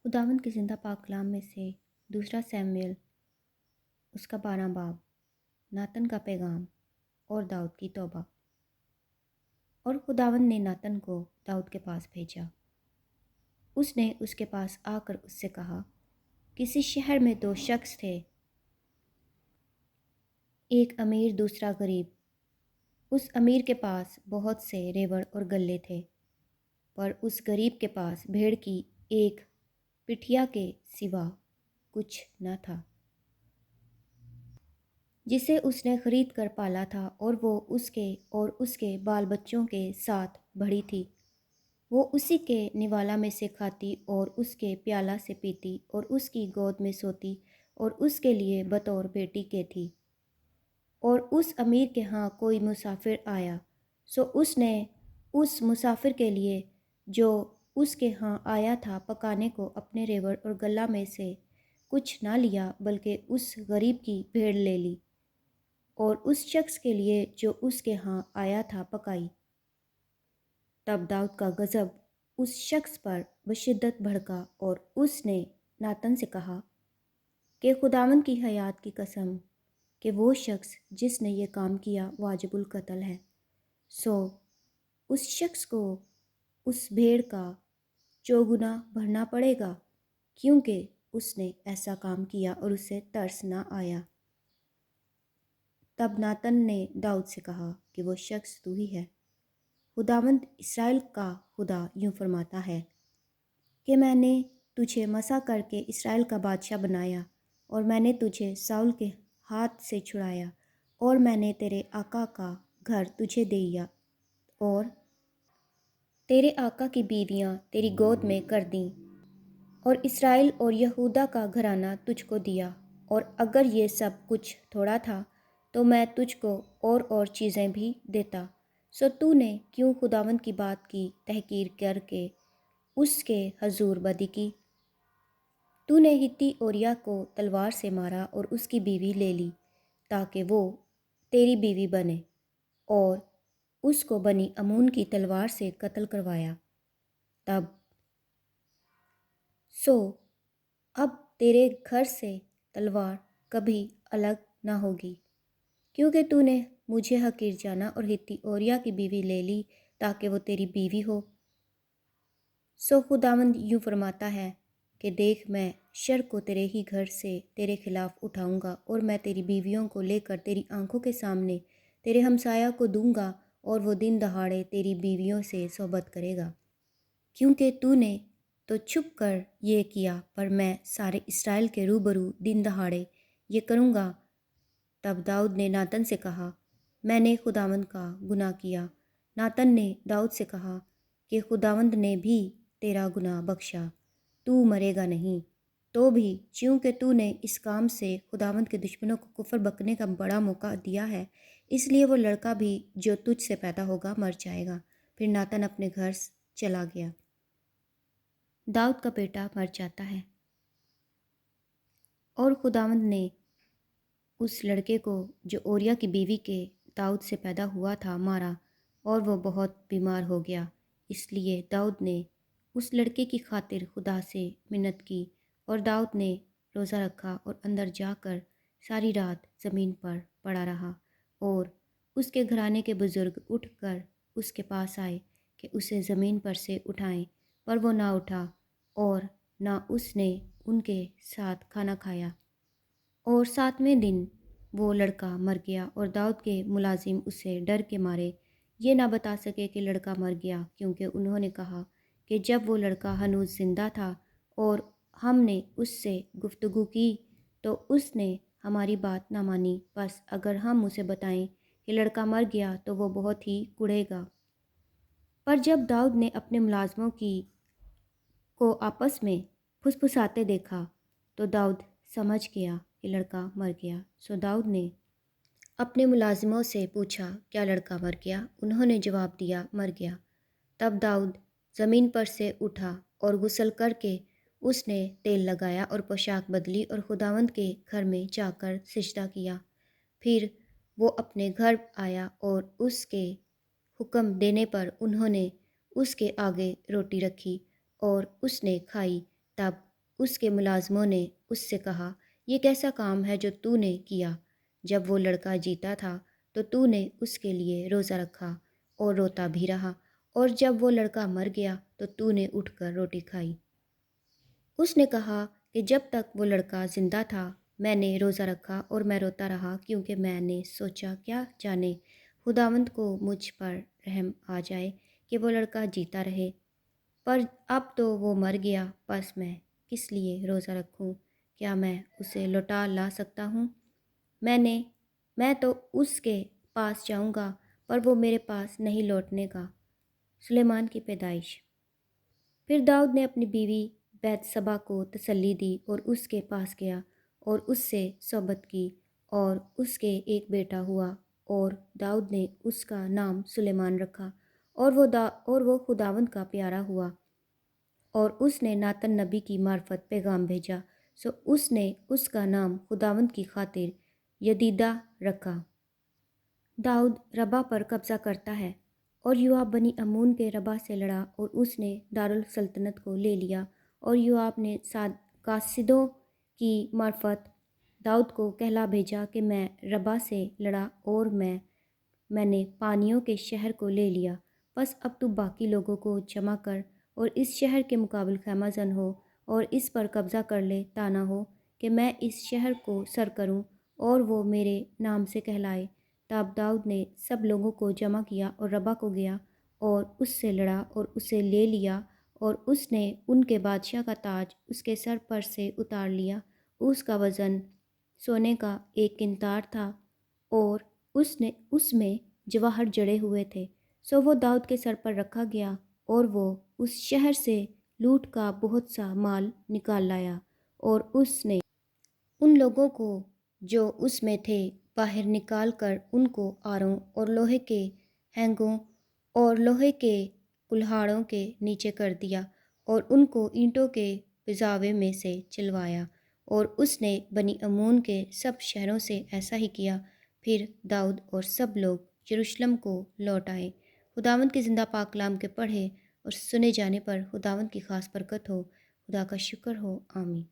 خداوند کے زندہ پاک کلام میں سے دوسرا سیموئیل اس کا 12 باب، ناتن کا پیغام اور داؤد کی توبہ۔ اور خداوند نے ناتن کو داؤد کے پاس بھیجا۔ اس نے اس کے پاس آ کر اس سے کہا، کسی شہر میں 2 شخص تھے، ایک امیر دوسرا غریب۔ اس امیر کے پاس بہت سے ریوڑ اور گلے تھے، پر اس غریب کے پاس بھیڑ کی ایک پٹھیا کے سوا کچھ نہ تھا، جسے اس نے خرید کر پالا تھا، اور وہ اس کے بال بچوں کے ساتھ بڑھی تھی۔ وہ اسی کے نوالہ میں سے کھاتی اور اس کے پیالہ سے پیتی اور اس کی گود میں سوتی اور اس کے لیے بطور بیٹی کے تھی۔ اور اس امیر کے ہاں کوئی مسافر آیا، سو اس نے اس مسافر کے لیے جو اس کے ہاں آیا تھا پکانے کو اپنے ریوڑ اور گلہ میں سے کچھ نہ لیا، بلکہ اس غریب کی بھیڑ لے لی اور اس شخص کے لیے جو اس کے ہاں آیا تھا پکائی۔ تب داؤد کا غضب اس شخص پر بشدت بھڑکا، اور اس نے ناتن سے کہا کہ خداوند کی حیات کی قسم کہ وہ شخص جس نے یہ کام کیا واجب القتل ہے، سو اس شخص کو اس بھیڑ کا چوگنا بھرنا پڑے گا، کیونکہ اس نے ایسا کام کیا اور اسے ترس نہ آیا۔ تب ناتن نے داؤد سے کہا کہ وہ شخص تو ہی ہے۔ خداوند اسرائیل کا خدا یوں فرماتا ہے کہ میں نے تجھے مسح کر کے اسرائیل کا بادشاہ بنایا، اور میں نے تجھے ساؤل کے ہاتھ سے چھڑایا، اور میں نے تیرے آقا کا گھر تجھے دیا، اور تیرے آقا کی بیویاں تیری گود میں کر دیں، اور اسرائیل اور یہودا کا گھرانہ تجھ کو دیا۔ اور اگر یہ سب کچھ تھوڑا تھا تو میں تجھ کو اور چیزیں بھی دیتا، سو تو نے کیوں خداوند کی بات کی تحقیر کر کے اس کے حضور بدی کی؟ تو نے ہتی اوریا کو تلوار سے مارا اور اس کی بیوی لے لی تاکہ وہ تیری بیوی بنے، اور اس کو بنی امون کی تلوار سے قتل کروایا۔ سو اب تیرے گھر سے تلوار کبھی الگ نہ ہوگی، کیونکہ تو نے مجھے حقیر جانا اور ہتی اوریا کی بیوی لے لی تاکہ وہ تیری بیوی ہو۔ سو خداوند یوں فرماتا ہے کہ دیکھ، میں شر کو تیرے ہی گھر سے تیرے خلاف اٹھاؤں گا، اور میں تیری بیویوں کو لے کر تیری آنکھوں کے سامنے تیرے ہمسایہ کو دوں گا، اور وہ دن دہاڑے تیری بیویوں سے صحبت کرے گا، کیونکہ تو نے تو چھپ کر یہ کیا، پر میں سارے اسرائیل کے روبرو دن دہاڑے یہ کروں گا۔ تب داؤد نے ناتن سے کہا، میں نے خداوند کا گناہ کیا۔ ناتن نے داؤد سے کہا کہ خداوند نے بھی تیرا گناہ بخشا، تو مرے گا نہیں۔ تو بھی چونکہ تو نے اس کام سے خداوند کے دشمنوں کو کفر بکنے کا بڑا موقع دیا ہے، اس لیے وہ لڑکا بھی جو تجھ سے پیدا ہوگا مر جائے گا۔ پھر ناتن اپنے گھر چلا گیا۔ داؤد کا بیٹا مر جاتا ہے، اور خداوند نے اس لڑکے کو جو اوریا کی بیوی کے داؤد سے پیدا ہوا تھا مارا، اور وہ بہت بیمار ہو گیا۔ اس لیے داؤد نے اس لڑکے کی خاطر خدا سے منت کی، اور داؤد نے روزہ رکھا اور اندر جا کر ساری رات زمین پر پڑا رہا، اور اس کے گھرانے کے بزرگ اٹھ کر اس کے پاس آئے کہ اسے زمین پر سے اٹھائیں، پر وہ نہ اٹھا، اور نہ اس نے ان کے ساتھ کھانا کھایا۔ اور 7ویں دن وہ لڑکا مر گیا، اور داؤد کے ملازم اسے ڈر کے مارے یہ نہ بتا سکے کہ لڑکا مر گیا، کیونکہ انہوں نے کہا کہ جب وہ لڑکا ہنوز زندہ تھا اور ہم نے اس سے گفتگو کی تو اس نے ہماری بات نہ مانی، بس اگر ہم اسے بتائیں کہ لڑکا مر گیا تو وہ بہت ہی کڑھے گا۔ پر جب داؤد نے اپنے ملازموں کو آپس میں پھسپھساتے دیکھا تو داؤد سمجھ گیا کہ لڑکا مر گیا۔ سو داؤد نے اپنے ملازموں سے پوچھا، کیا لڑکا مر گیا؟ انہوں نے جواب دیا، مر گیا۔ تب داؤد زمین پر سے اٹھا اور غسل کر کے اس نے تیل لگایا اور پوشاک بدلی، اور خداوند کے گھر میں جا کر سجدہ کیا۔ پھر وہ اپنے گھر آیا، اور اس کے حکم دینے پر انہوں نے اس کے آگے روٹی رکھی اور اس نے کھائی۔ تب اس کے ملازموں نے اس سے کہا، یہ کیسا کام ہے جو تو نے کیا؟ جب وہ لڑکا جیتا تھا تو نے اس کے لیے روزہ رکھا اور روتا بھی رہا، اور جب وہ لڑکا مر گیا تو نے اٹھ کر روٹی کھائی۔ اس نے کہا کہ جب تک وہ لڑکا زندہ تھا میں نے روزہ رکھا اور میں روتا رہا، کیونکہ میں نے سوچا کیا جانے خداوند کو مجھ پر رحم آ جائے کہ وہ لڑکا جیتا رہے، پر اب تو وہ مر گیا، پس میں کس لیے روزہ رکھوں؟ کیا میں اسے لوٹا لا سکتا ہوں؟ میں تو اس کے پاس جاؤں گا، پر وہ میرے پاس نہیں لوٹنے گا۔ سلیمان کی پیدائش۔ پھر داؤد نے اپنی بیوی بیت صبا کو تسلی دی اور اس کے پاس گیا اور اس سے صحبت کی، اور اس کے ایک بیٹا ہوا، اور داؤد نے اس کا نام سلیمان رکھا، اور وہ خداوند کا پیارا ہوا، اور اس نے ناتن نبی کی معرفت پیغام بھیجا، سو اس نے اس کا نام خداوند کی خاطر یدیدہ رکھا۔ داؤد ربا پر قبضہ کرتا ہے، اور یوآب بنی امون کے ربا سے لڑا اور اس نے دارالسلطنت کو لے لیا، اور یوآب نے قاصدوں کی معرفت داؤد کو کہلا بھیجا کہ میں ربا سے لڑا اور میں نے پانیوں کے شہر کو لے لیا، بس اب تو باقی لوگوں کو جمع کر اور اس شہر کے مقابل خیمہ زن ہو اور اس پر قبضہ کر لے، تا نہ ہو کہ میں اس شہر کو سر کروں اور وہ میرے نام سے کہلائے۔ تب داؤد نے سب لوگوں کو جمع کیا اور ربا کو گیا اور اس سے لڑا اور اسے لے لیا، اور اس نے ان کے بادشاہ کا تاج اس کے سر پر سے اتار لیا۔ اس کا وزن سونے کا 1 قنطار تھا اور اس میں جواہر جڑے ہوئے تھے، سو وہ داؤد کے سر پر رکھا گیا، اور وہ اس شہر سے لوٹ کا بہت سا مال نکال لایا، اور اس نے ان لوگوں کو جو اس میں تھے باہر نکال کر ان کو آروں اور لوہے کے ہینگوں اور لوہے کے کلہاڑوں کے نیچے کر دیا، اور ان کو اینٹوں کے پجاوے میں سے چلوایا، اور اس نے بنی امون کے سب شہروں سے ایسا ہی کیا۔ پھر داؤد اور سب لوگ یروشلم کو لوٹ آئے۔ خداوند کے زندہ پاک کلام کے پڑھے اور سنے جانے پر خداوند کی خاص برکت ہو۔ خدا کا شکر ہو، آمین۔